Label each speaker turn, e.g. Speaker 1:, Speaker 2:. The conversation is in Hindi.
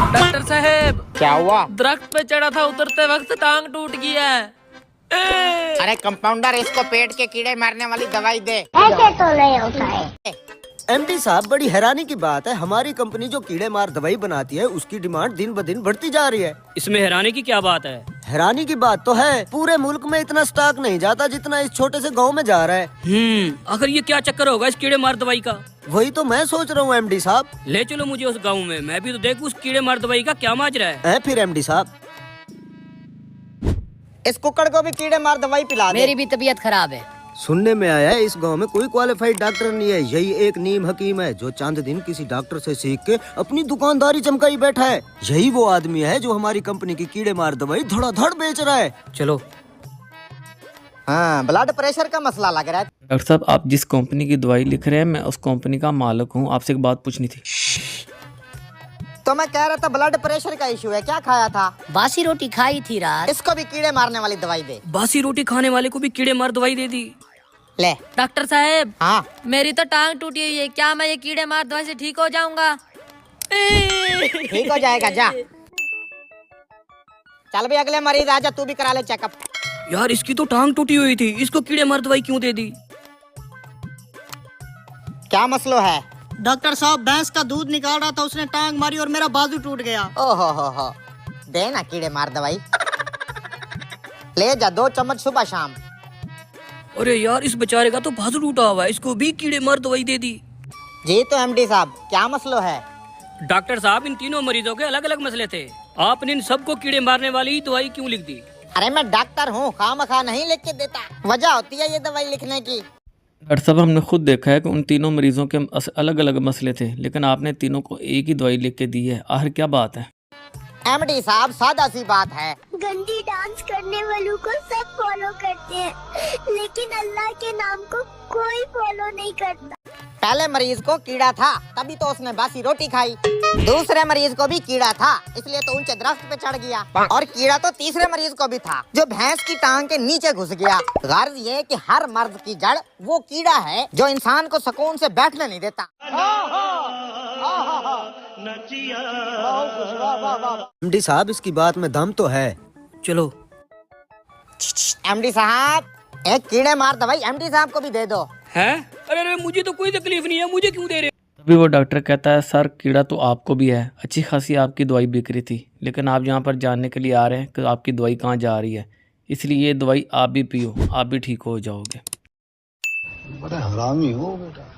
Speaker 1: डॉक्टर साहब,
Speaker 2: क्या हुआ?
Speaker 1: दरख्त पे चढ़ा था, उतरते वक्त टांग टूट गया है।
Speaker 2: अरे कंपाउंडर, इसको पेट के कीड़े मारने वाली दवाई दे।
Speaker 3: ऐसे तो नहीं होता है।
Speaker 4: एमडी साहब, बड़ी हैरानी की बात है, हमारी कंपनी जो कीड़े मार दवाई बनाती है उसकी डिमांड दिन ब दिन बढ़ती जा रही है।
Speaker 5: इसमें हैरानी की क्या बात है?
Speaker 4: हैरानी की बात तो है, पूरे मुल्क में इतना स्टॉक नहीं जाता जितना इस छोटे से गांव में जा रहा है।
Speaker 5: आखिर ये क्या चक्कर होगा इस कीड़े मार दवाई का?
Speaker 4: वही तो मैं सोच रहा हूँ एमडी साहब।
Speaker 5: ले चलो मुझे उस गाँव में, मैं भी तो देखूं उस कीड़े मार दवाई का क्या माजरा है।
Speaker 4: फिर एमडी साहब,
Speaker 2: इस कुक्कड़ को भी कीड़े मार दवाई पिला दे।
Speaker 6: मेरी भी तबीयत खराब है।
Speaker 4: सुनने में आया है इस गांव में कोई क्वालिफाइड डॉक्टर नहीं है, यही एक नीम हकीम है जो चंद दिन किसी डॉक्टर से सीख के अपनी दुकानदारी चमकाई बैठा है। यही वो आदमी है जो हमारी कंपनी की कीड़े मार दवाई धड़ाधड़ बेच रहा है।
Speaker 5: चलो।
Speaker 2: हाँ, ब्लड प्रेशर का मसला लग रहा है।
Speaker 7: डॉक्टर साहब, आप जिस कंपनी की दवाई लिख रहे हैं मैं उस कंपनी का मालिक हूँ, आपसे एक बात पूछनी थी।
Speaker 2: तो मैं कह रहा था ब्लड प्रेशर का इशू है, क्या खाया था?
Speaker 6: बासी रोटी खाई थी रात।
Speaker 2: इसको भी कीड़े मारने वाली दवाई दे।
Speaker 5: बासी रोटी खाने वाले को भी कीड़े मार दवाई दे दी।
Speaker 2: ले।
Speaker 1: डॉक्टर साहब,
Speaker 2: हाँ,
Speaker 1: मेरी तो टांग टूटी हुई है, क्या मैं ये कीड़े मार दवाई से ठीक हो जाऊंगा?
Speaker 2: ठीक हो जाएगा, जा। चल भी अगले मरीज आजा, तू भी करा ले चेकअप।
Speaker 5: यार इसकी तो टांग टूटी हुई थी, इसको कीड़े मार दवाई क्यों दे दी?
Speaker 2: क्या मसलो है?
Speaker 4: डॉक्टर साहब, भैंस का दूध निकाल रहा था, उसने टांग मारी और मेरा बाजू टूट गया।
Speaker 2: ओहो हो, दे ना कीड़े मार दवाई। ले जा 2 चम्मच सुबह शाम।
Speaker 5: अरे यार इस बेचारे का तो बाजू टूटा हुआ है, इसको भी कीड़े मार दवाई दे दी।
Speaker 2: जी तो एमडी साहब, क्या मसलो है?
Speaker 5: डॉक्टर साहब, इन तीनों मरीजों के अलग अलग मसले थे, आपने इन सबको कीड़े मारने वाली ही दवाई क्यों लिख दी?
Speaker 2: अरे मैं डॉक्टर हूँ, खामखा नहीं लिख के देता, वजह होती है ये दवाई लिखने की।
Speaker 7: डॉक्टर साहब, हमने खुद देखा है कि उन तीनों मरीजों के अलग अलग मसले थे, लेकिन आपने तीनों को एक ही दवाई लिख के दी है। आखिर क्या बात है?
Speaker 2: एमडी साहब, सादा सी बात है।
Speaker 3: गंदी डांस करने वालों को सब फॉलो करते हैं, लेकिन अल्लाह के नाम को कोई फॉलो नहीं करता।
Speaker 2: पहले मरीज को कीड़ा था, तभी तो उसने बासी रोटी खाई। दूसरे मरीज को भी कीड़ा था, इसलिए तो ऊंचे दरख्त पे चढ़ गया। और कीड़ा तो तीसरे मरीज को भी था, जो भैंस की टांग के नीचे घुस गया। गर्ज ये कि हर मर्द की जड़ वो कीड़ा है जो इंसान को सुकून से बैठने नहीं देता।
Speaker 4: एमडी साहब, इसकी बात में दम तो है।
Speaker 5: चलो।
Speaker 2: एमडी साहब, एक कीड़े मार दवाई एमडी साहब को भी दे दो।
Speaker 5: है? अरे मुझे तो कोई तकलीफ नहीं है, मुझे क्यों दे रहे?
Speaker 7: तभी वो डॉक्टर कहता है, सर कीड़ा तो आपको भी है, अच्छी खासी आपकी दवाई बिक रही थी, लेकिन आप यहाँ पर जानने के लिए आ रहे हैं कि आपकी दवाई कहाँ जा रही है, इसलिए ये दवाई आप भी पियो, आप भी ठीक हो जाओगे।
Speaker 8: बड़ा हरामी हो बेटा।